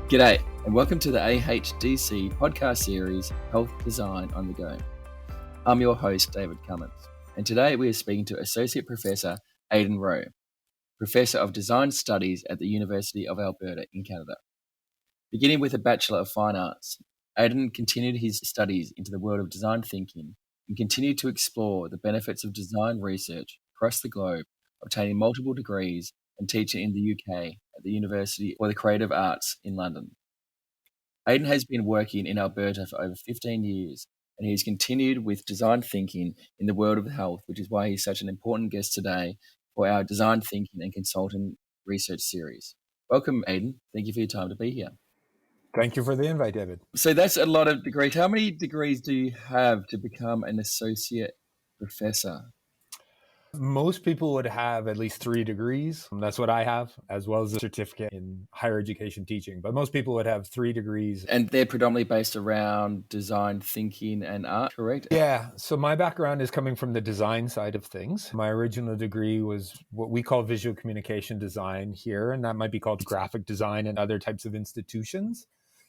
G'day, and welcome to the AHDC podcast series, Health Design on the Go. I'm your host, David Cummins, and today we are speaking to Associate Professor Aiden Rowe, Professor of Design Studies at the University of Alberta in Canada. Beginning with a Bachelor of Fine Arts, Aidan continued his studies into the world of design thinking and continued to explore the benefits of design research across the globe, obtaining multiple degrees and teaching in the UK at the University for the Creative Arts in London. Aidan has been working in Alberta for over 15 years, and he has continued with design thinking in the world of health, which is why he's such an important guest today for our design thinking and consultant research series. Welcome, Aidan. Thank you for your time to be here. Thank you for the invite, David. So that's a lot of degrees. How many degrees do you have to become an associate professor? Most people would have at least 3 degrees. That's what I have, as well as a certificate in higher education teaching. But most people would have 3 degrees. And they're predominantly based around design thinking and art, correct? Yeah. So my background is coming from the design side of things. My original degree was what we call visual communication design here, and that might be called graphic design in other types of institutions.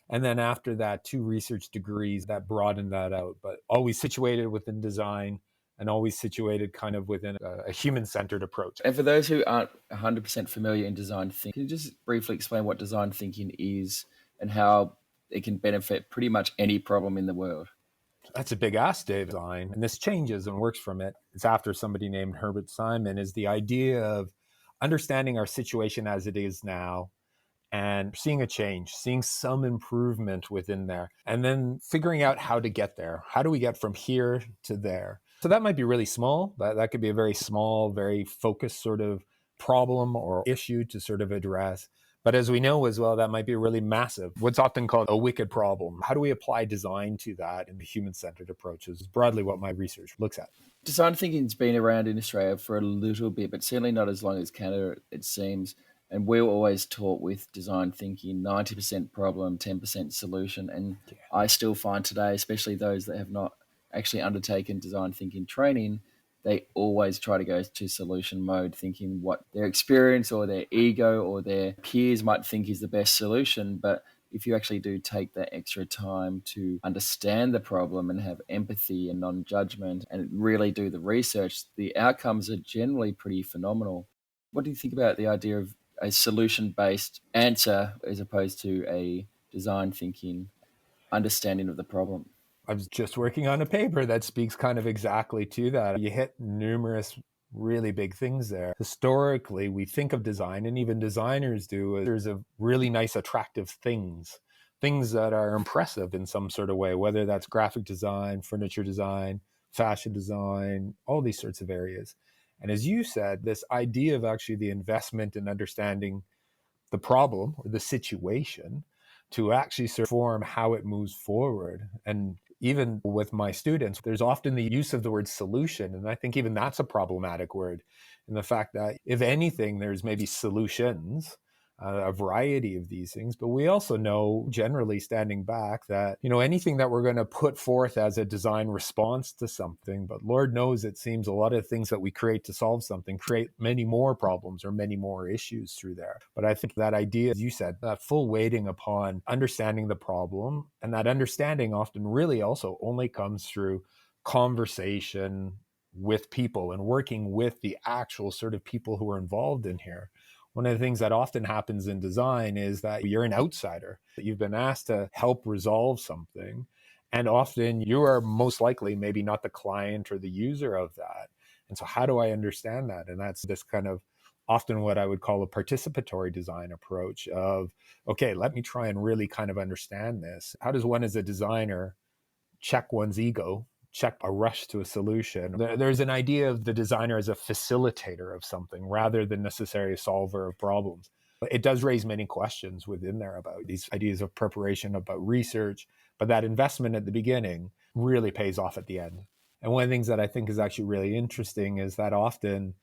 And then after that, 2 research degrees that broadened that out, but always situated within design and always situated kind of within a human-centered approach. And for those who aren't 100% familiar in design thinking, can you just briefly explain what design thinking is and how it can benefit pretty much any problem in the world? That's a big ask, Dave. Design, and this changes and works from it. It's after somebody named Herbert Simon, is the idea of understanding our situation as it is now and seeing a change, seeing some improvement within there, and then figuring out how to get there. How do we get from here to there? So that might be really small. That could be a very small, very focused sort of problem or issue to sort of address. But as we know as well, that might be really massive, what's often called a wicked problem. How do we apply design to that in the human-centered approach is broadly what my research looks at. Design thinking's been around in Australia for a little bit, but certainly not as long as Canada, it seems. And we're always taught with design thinking, 90% problem, 10% solution. And I still find today, especially those that have not actually undertaken design thinking training, they always try to go to solution mode, thinking what their experience or their ego or their peers might think is the best solution. But if you actually do take that extra time to understand the problem and have empathy and non-judgment and really do the research, the outcomes are generally pretty phenomenal. What do you think about the idea of a solution-based answer as opposed to a design thinking understanding of the problem? I was just working on a paper that speaks kind of exactly to that. You hit numerous really big things there. Historically, we think of design, and even designers do, there's a really nice, attractive things that are impressive in some sort of way, whether that's graphic design, furniture design, fashion design, all these sorts of areas. And as you said, this idea of actually the investment in understanding the problem or the situation to actually form how it moves forward. And even with my students, there's often the use of the word solution. And I think even that's a problematic word in the fact that if anything, there's maybe solutions, a variety of these things. But we also know, generally standing back, that, anything that we're going to put forth as a design response to something, but Lord knows it seems a lot of things that we create to solve something create many more problems or many more issues through there. But I think that idea, as you said, that full weighting upon understanding the problem, and that understanding often really also only comes through conversation with people and working with the actual sort of people who are involved in here. One of the things that often happens in design is that you're an outsider. You've been asked to help resolve something, and often you are most likely maybe not the client or the user of that. And so how do I understand that? And that's this kind of often what I would call a participatory design approach of, okay, let me try and really kind of understand this. How does one as a designer check one's ego, check a rush to a solution? There's an idea of the designer as a facilitator of something rather than necessarily a solver of problems. It does raise many questions within there about these ideas of preparation, about research, but that investment at the beginning really pays off at the end. And one of the things that I think is actually really interesting is that often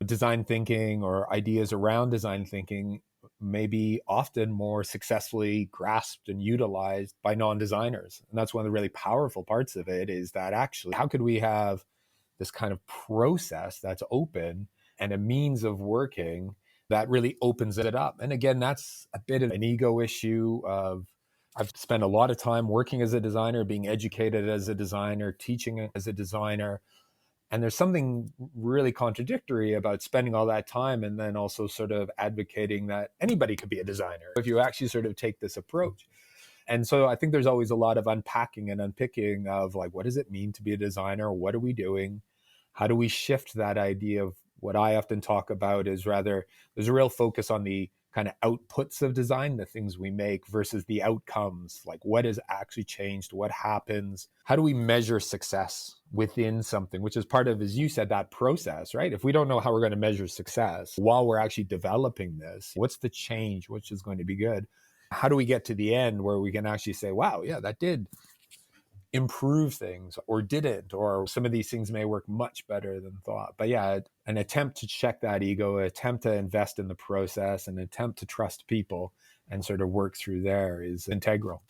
design thinking or ideas around design thinking may be often more successfully grasped and utilized by non-designers. And that's one of the really powerful parts of it, is that actually, how could we have this kind of process that's open and a means of working that really opens it up. And again, that's a bit of an ego issue of I've spent a lot of time working as a designer, being educated as a designer, teaching as a designer. And there's something really contradictory about spending all that time and then also sort of advocating that anybody could be a designer if you actually sort of take this approach. And so I think there's always a lot of unpacking and unpicking of like, what does it mean to be a designer? What are we doing? How do we shift that idea of what I often talk about is rather, there's a real focus on the kind of outputs of design, the things we make versus the outcomes, like what has actually changed, what happens, how do we measure success within something, which is part of, as you said, that process, right? If we don't know how we're going to measure success while we're actually developing this, what's the change, which is going to be good? How do we get to the end where we can actually say, wow, yeah, that did improve things or didn't, or some of these things may work much better than thought. But yeah, an attempt to check that ego, an attempt to invest in the process, an attempt to trust people and sort of work through there is integral.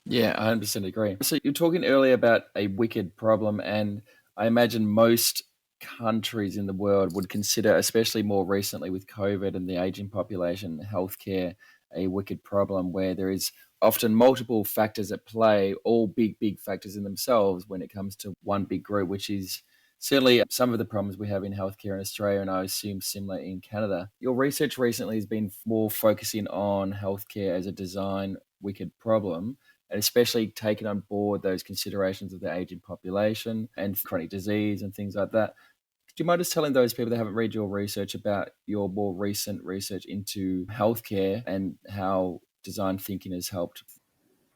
Yeah, I 100% agree. So you're talking earlier about a wicked problem, and I imagine most countries in the world would consider, especially more recently with COVID and the aging population, healthcare, a wicked problem where there is often multiple factors at play, all big factors in themselves when it comes to one big group, which is certainly some of the problems we have in healthcare in Australia, and I assume similar in Canada. Your research recently has been more focusing on healthcare as a design wicked problem, and especially taking on board those considerations of the aging population and chronic disease and things like that. Do you mind just telling those people that haven't read your research about your more recent research into healthcare and how design thinking has helped?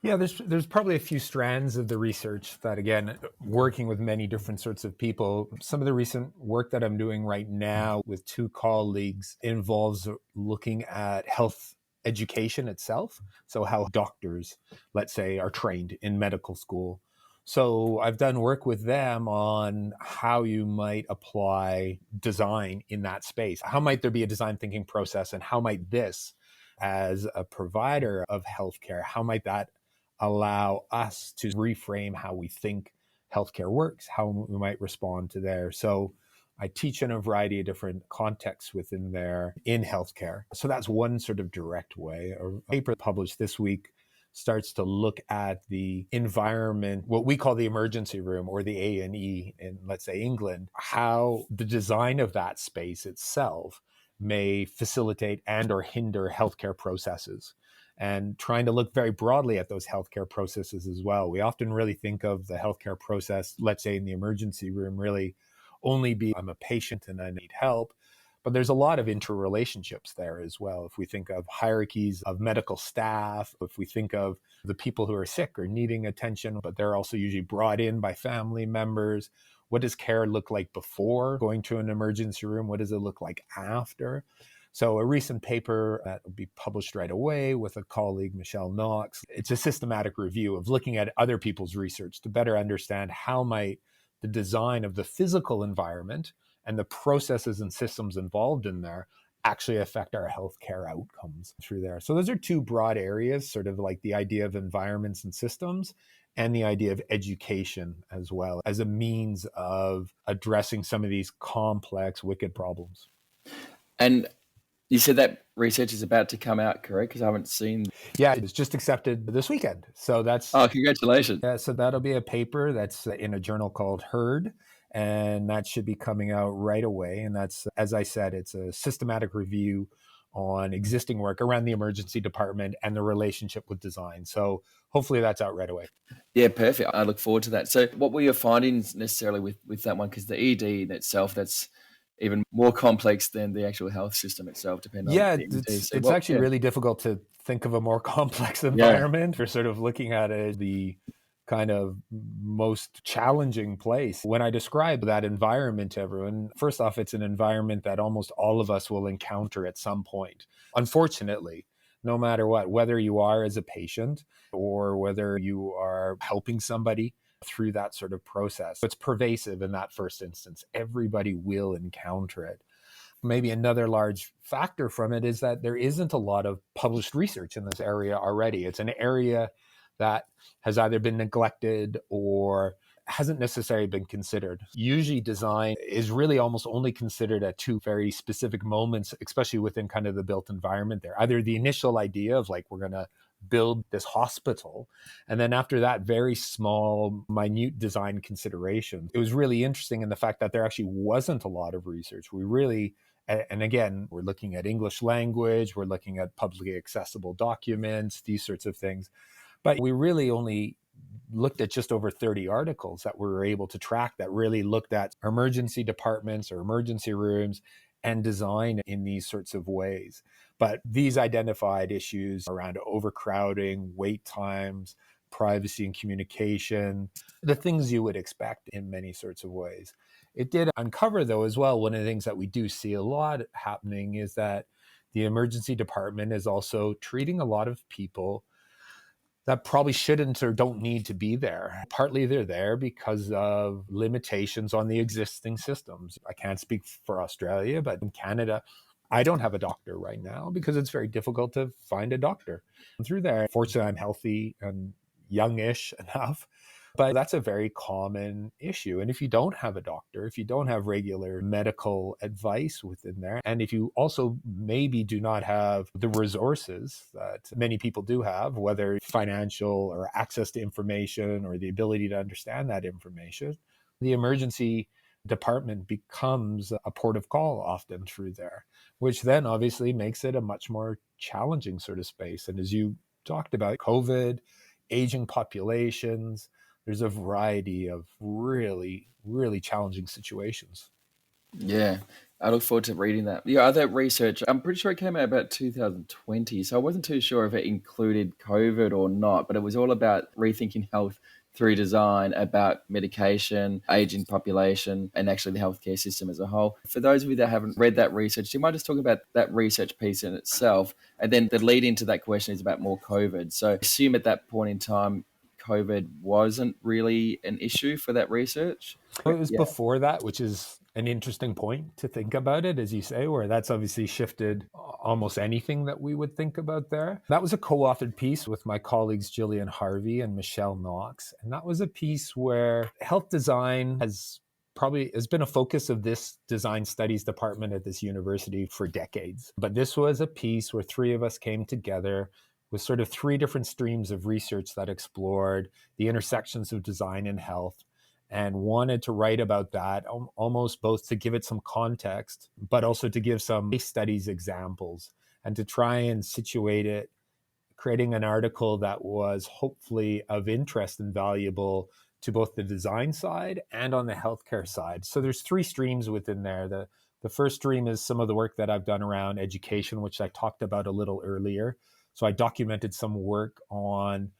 Yeah, there's probably a few strands of the research that, again, working with many different sorts of people. Some of the recent work that I'm doing right now with two colleagues involves looking at health education itself. So how doctors, let's say, are trained in medical school. So I've done work with them on how you might apply design in that space. How might there be a design thinking process, and how might this, as a provider of healthcare, how might that allow us to reframe how we think healthcare works, how we might respond to there. So I teach in a variety of different contexts within there in healthcare. So that's one sort of direct way. A paper published this week starts to look at the environment, what we call the emergency room or the A&E in, let's say, England, how the design of that space itself may facilitate and or hinder healthcare processes, and trying to look very broadly at those healthcare processes as well. We often really think of the healthcare process, let's say in the emergency room, really only be I'm a patient and I need help. But there's a lot of interrelationships there as well. If we think of hierarchies of medical staff, if we think of the people who are sick or needing attention, but they're also usually brought in by family members. What does care look like before going to an emergency room? What does it look like after? So a recent paper that will be published right away with a colleague, Michelle Knox, it's a systematic review of looking at other people's research to better understand how might the design of the physical environment and the processes and systems involved in there actually affect our healthcare outcomes through there. So those are two broad areas, sort of like the idea of environments and systems and the idea of education as well as a means of addressing some of these complex, wicked problems. And you said that research is about to come out, correct? Because I haven't seen. Yeah, it was just accepted this weekend. So that's. Oh, congratulations. Yeah, so that'll be a paper that's in a journal called Herd, and that should be coming out right away. And that's, as I said, it's a systematic review on existing work around the emergency department and the relationship with design. So hopefully that's out right away. Yeah, perfect. I look forward to that. So what were your findings necessarily with that one? Because the ED in itself, that's even more complex than the actual health system itself, depending on the ED. It's actually really difficult to think of a more complex environment. We're sort of looking at it, the kind of most challenging place. When I describe that environment to everyone, first off, it's an environment that almost all of us will encounter at some point. Unfortunately, no matter what, whether you are as a patient or whether you are helping somebody through that sort of process, it's pervasive in that first instance. Everybody will encounter it. Maybe another large factor from it is that there isn't a lot of published research in this area already. It's an area that has either been neglected or hasn't necessarily been considered. Usually design is really almost only considered at two very specific moments, especially within kind of the built environment there. Either the initial idea of like, we're going to build this hospital, and then after that, very small, minute design considerations. It was really interesting in the fact that there actually wasn't a lot of research. We really, and again, we're looking at English language, we're looking at publicly accessible documents, these sorts of things. But we really only looked at just over 30 articles that we were able to track that really looked at emergency departments or emergency rooms and design in these sorts of ways. But these identified issues around overcrowding, wait times, privacy and communication, the things you would expect in many sorts of ways. It did uncover, though, as well, one of the things that we do see a lot happening is that the emergency department is also treating a lot of people that probably shouldn't or don't need to be there. Partly they're there because of limitations on the existing systems. I can't speak for Australia, but in Canada, I don't have a doctor right now because it's very difficult to find a doctor. Through there, fortunately, I'm healthy and youngish enough, but that's a very common issue. And if you don't have a doctor, if you don't have regular medical advice within there, and if you also maybe do not have the resources that many people do have, whether financial or access to information or the ability to understand that information, the emergency department becomes a port of call often through there, which then obviously makes it a much more challenging sort of space. And as you talked about, COVID, aging populations, there's a variety of really, really challenging situations. Yeah, I look forward to reading that. Yeah, other research, I'm pretty sure it came out about 2020, so I wasn't too sure if it included COVID or not, but it was all about rethinking health through design, about medication, aging population, and actually the healthcare system as a whole. For those of you that haven't read that research, you might just talk about that research piece in itself, and then the lead into that question is about more COVID. So I assume at that point in time, COVID wasn't really an issue for that research. It was Yeah. before that, which is an interesting point to think about it, as you say, where that's obviously shifted almost anything that we would think about there. That was a co-authored piece with my colleagues Gillian Harvey and Michelle Knox. And that was a piece where health design has been a focus of this design studies department at this university for decades. But this was a piece where three of us came together with sort of three different streams of research that explored the intersections of design and health, and wanted to write about that almost both to give it some context, but also to give some case studies examples and to try and situate it, creating an article that was hopefully of interest and valuable to both the design side and on the healthcare side. So there's three streams within there. The first stream is some of the work that I've done around education, which I talked about a little earlier. So I documented some work on,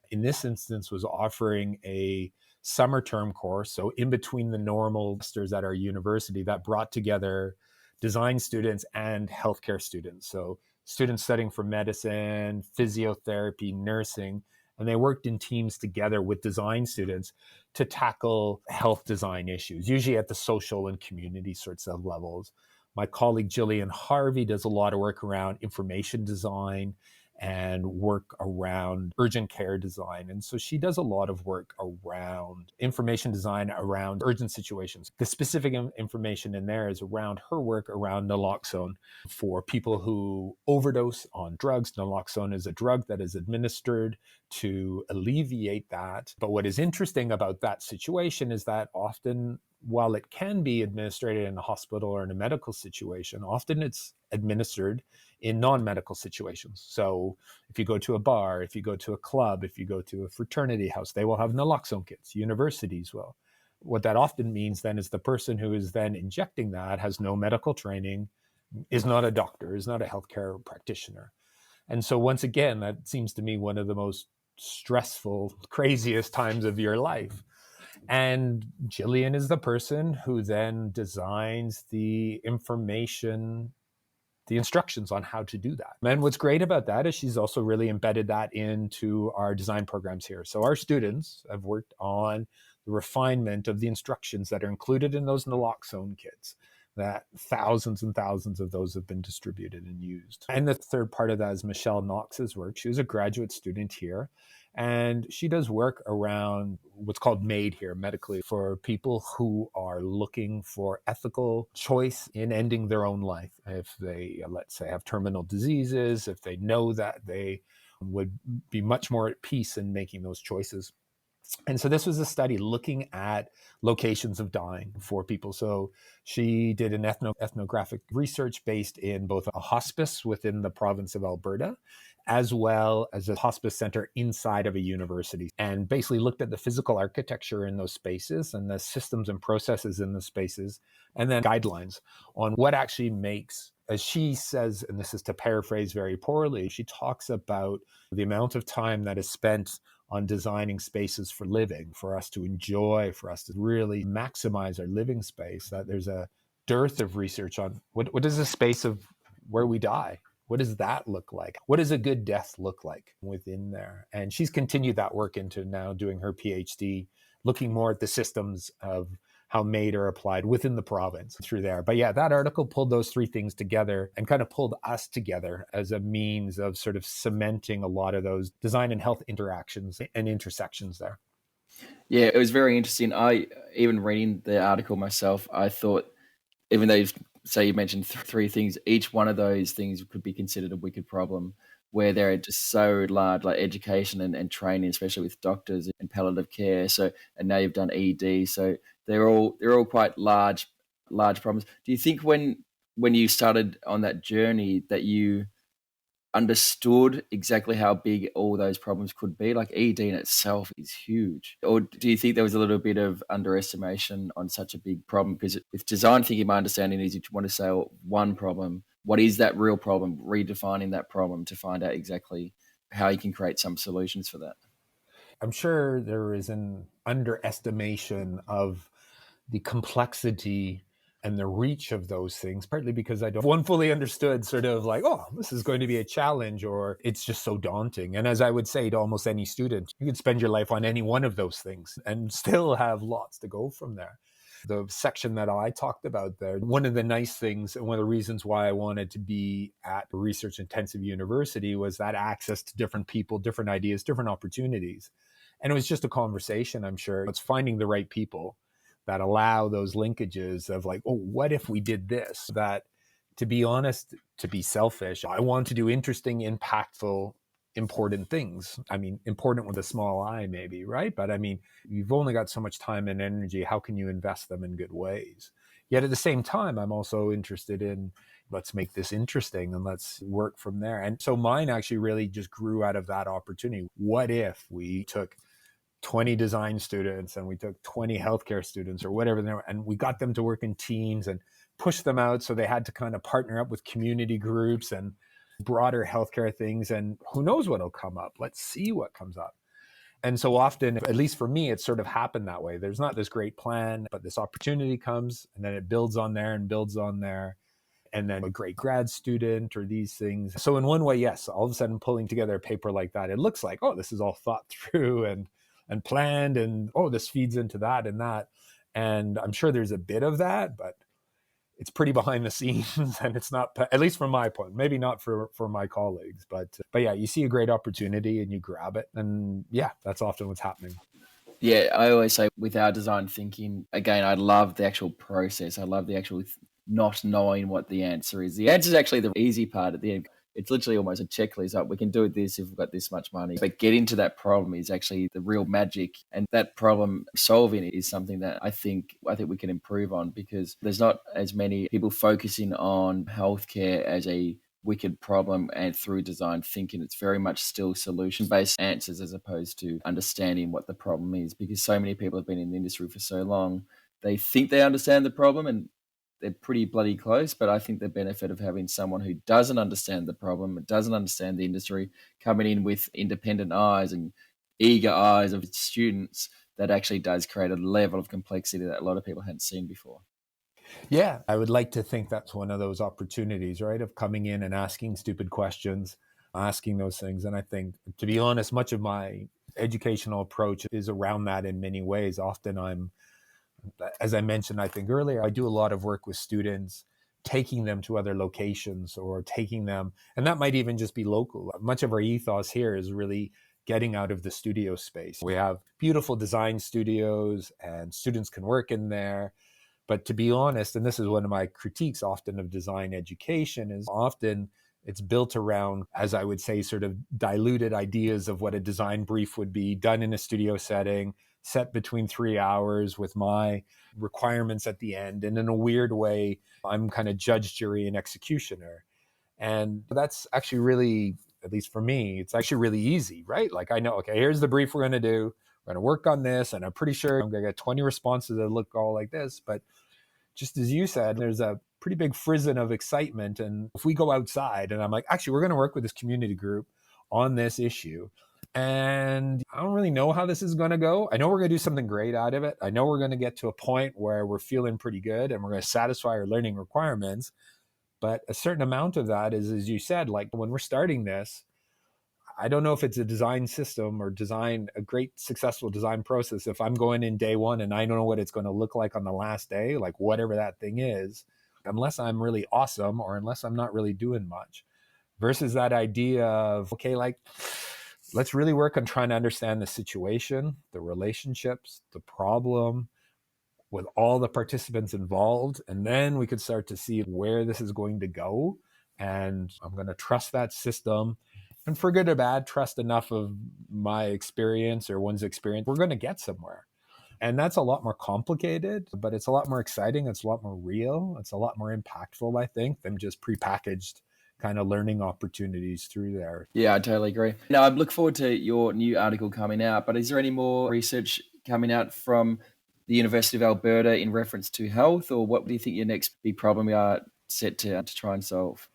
in this instance, was offering a summer term course, so in between the normal semesters at our university, that brought together design students and healthcare students. So students studying for medicine, physiotherapy, nursing, and they worked in teams together with design students to tackle health design issues, usually at the social and community sorts of levels. My colleague Gillian Harvey does a lot of work around information design and work around urgent care design. And so she does a lot of work around information design around urgent situations. The specific information in there is around her work around naloxone for people who overdose on drugs. Naloxone is a drug that is administered to alleviate that. But what is interesting about that situation is that often, while it can be administered in a hospital or in a medical situation, often it's administered in non-medical situations. So if you go to a bar, if you go to a club, if you go to a fraternity house, they will have naloxone kits. Universities will. What that often means then is the person who is then injecting that has no medical training, is not a doctor, is not a healthcare practitioner. And so once again, that seems to me one of the most stressful, craziest times of your life. And Gillian is the person who then designs the information, the instructions on how to do that. And what's great about that is she's also really embedded that into our design programs here. So our students have worked on the refinement of the instructions that are included in those naloxone kits, that thousands and thousands of those have been distributed and used. And the third part of that is Michelle Knox's work. She was a graduate student here. And she does work around what's called MAID here, medically, for people who are looking for ethical choice in ending their own life. If they, let's say, have terminal diseases, if they know that they would be much more at peace in making those choices. And so this was a study looking at locations of dying for people. So she did an ethnographic research based in both a hospice within the province of Alberta, as well as a hospice center inside of a university, and basically looked at the physical architecture in those spaces and the systems and processes in the spaces, and then guidelines on what actually makes, as she says, and this is to paraphrase very poorly, she talks about the amount of time that is spent on designing spaces for living, for us to enjoy, for us to really maximize our living space, that there's a dearth of research on what is the space of where we die? What does that look like? What does a good death look like within there? And she's continued that work into now doing her PhD, looking more at the systems of how MAID are applied within the province through there. But yeah, that article pulled those three things together and kind of pulled us together as a means of sort of cementing a lot of those design and health interactions and intersections there. Yeah, it was very interesting. I, even reading the article myself, I thought, even though you mentioned three things, each one of those things could be considered a wicked problem, where they're just so large, like education and training, especially with doctors and palliative care. So, and now you've done ED, so they're all quite large problems. Do you think when you started on that journey that you understood exactly how big all those problems could be? Like ED in itself is huge. Or do you think there was a little bit of underestimation on such a big problem? Because with design thinking, my understanding is you want to say one problem. What is that real problem? Redefining that problem to find out exactly how you can create some solutions for that. I'm sure there is an underestimation of the complexity and the reach of those things, partly because I don't one fully understood sort of like, oh, this is going to be a challenge, or it's just so daunting. And as I would say to almost any student, you could spend your life on any one of those things and still have lots to go from there. The section that I talked about there, one of the nice things and one of the reasons why I wanted to be at a research intensive university was that access to different people, different ideas, different opportunities. And it was just a conversation, I'm sure. It's finding the right people that allow those linkages of like, oh, what if we did this? That, to be honest, to be selfish, I want to do interesting, impactful, important things. I mean, important with a small I, maybe, right? But I mean, you've only got so much time and energy. How can you invest them in good ways? Yet at the same time, I'm also interested in, let's make this interesting and let's work from there. And so mine actually really just grew out of that opportunity. What if we took 20 design students and we took 20 healthcare students or whatever they were, and we got them to work in teams and push them out, so they had to kind of partner up with community groups and broader healthcare things, and who knows what'll come up. Let's see what comes up. And so often, at least for me, it's sort of happened that way. There's not this great plan, but this opportunity comes and then it builds on there and builds on there, and then a great grad student or these things. So in one way, yes, all of a sudden pulling together a paper like that, it looks like, oh, this is all thought through and planned, and oh, this feeds into that and that. And I'm sure there's a bit of that, but it's pretty behind the scenes and it's not, at least from my point, maybe not for my colleagues, but yeah, you see a great opportunity and you grab it. And yeah, that's often what's happening. Yeah, I always say with our design thinking, again, I love the actual process. I love the actual not knowing what the answer is. The answer is actually the easy part at the end. It's literally almost a checklist. Like, we can do this if we've got this much money. But getting to that problem is actually the real magic. And that problem solving is something that I think we can improve on, because there's not as many people focusing on healthcare as a wicked problem, and through design thinking it's very much still solution based answers as opposed to understanding what the problem is, because so many people have been in the industry for so long, they think they understand the problem and they're pretty bloody close. But I think the benefit of having someone who doesn't understand the problem, doesn't understand the industry, coming in with independent eyes and eager eyes of students, that actually does create a level of complexity that a lot of people hadn't seen before. Yeah, I would like to think that's one of those opportunities, right? Of coming in and asking stupid questions, asking those things. And I think, to be honest, much of my educational approach is around that in many ways. Often I'm, as I mentioned, I think earlier, I do a lot of work with students, taking them to other locations or taking them, and that might even just be local. Much of our ethos here is really getting out of the studio space. We have beautiful design studios and students can work in there. But to be honest, and this is one of my critiques often of design education, is often it's built around, as I would say, sort of diluted ideas of what a design brief would be done in a studio setting, set between 3 hours with my requirements at the end. And in a weird way, I'm kind of judge, jury, and executioner. And that's actually really, at least for me, it's actually really easy, right? Like I know, okay, here's the brief we're going to do. We're going to work on this. And I'm pretty sure I'm going to get 20 responses that look all like this. But just as you said, there's a pretty big frisson of excitement. And if we go outside and I'm like, actually, we're going to work with this community group on this issue. And I don't really know how this is going to go. I know we're going to do something great out of it. I know we're going to get to a point where we're feeling pretty good and we're going to satisfy our learning requirements. But a certain amount of that is, as you said, like when we're starting this, I don't know if it's a design system or a great successful design process. If I'm going in day one and I don't know what it's going to look like on the last day, like whatever that thing is, unless I'm really awesome or unless I'm not really doing much, versus that idea of, okay, like let's really work on trying to understand the situation, the relationships, the problem, with all the participants involved. And then we could start to see where this is going to go. And I'm going to trust that system. And for good or bad, trust enough of my experience or one's experience, we're going to get somewhere. And that's a lot more complicated, but it's a lot more exciting. It's a lot more real. It's a lot more impactful, I think, than just prepackaged kind of learning opportunities through there. Yeah, I totally agree. Now, I look forward to your new article coming out, but is there any more research coming out from the University of Alberta in reference to health, or what do you think your next big problem you are set to try and solve?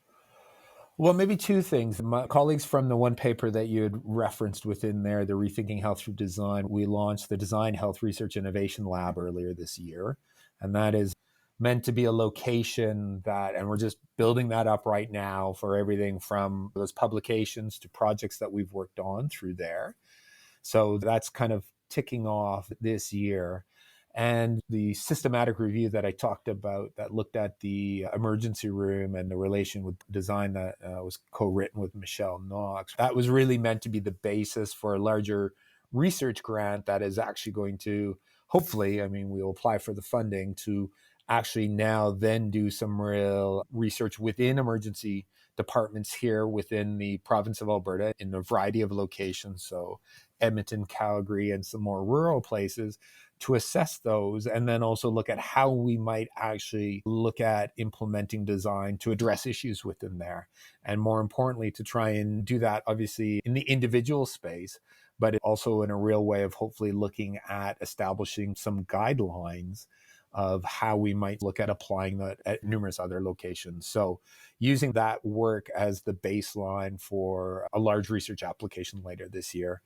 Well, maybe two things. My colleagues from the one paper that you had referenced within there, the Rethinking Health Through Design, we launched the Design Health Research Innovation Lab earlier this year. And that is meant to be a location that, and we're just building that up right now for everything from those publications to projects that we've worked on through there. So that's kind of ticking off this year. And the systematic review that I talked about that looked at the emergency room and the relation with design that was co-written with Michelle Knox, that was really meant to be the basis for a larger research grant that is actually going to, hopefully, I mean, we'll apply for the funding to actually now then do some real research within emergency departments here within the province of Alberta in a variety of locations. So Edmonton, Calgary, and some more rural places, to assess those and then also look at how we might actually look at implementing design to address issues within there. And more importantly, to try and do that obviously in the individual space, but also in a real way of hopefully looking at establishing some guidelines of how we might look at applying that at numerous other locations. So using that work as the baseline for a large research application later this year,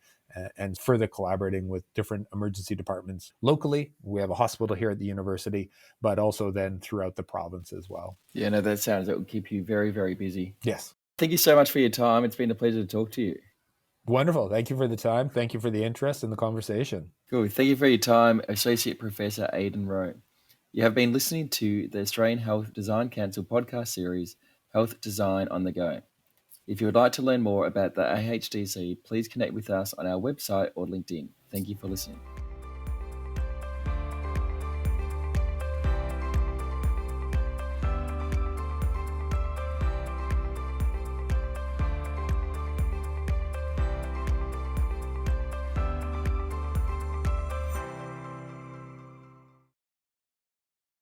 and further collaborating with different emergency departments locally. We have a hospital here at the university, but also then throughout the province as well. Yeah, no, that sounds, it will keep you very, very busy. Yes. Thank you so much for your time. It's been a pleasure to talk to you. Wonderful. Thank you for the time. Thank you for the interest in the conversation. Cool. Thank you for your time, Associate Professor Aiden Rowe. You have been listening to the Australian Health Design Council podcast series, Health Design on the Go. If you would like to learn more about the AHDC, please connect with us on our website or LinkedIn. Thank you for listening.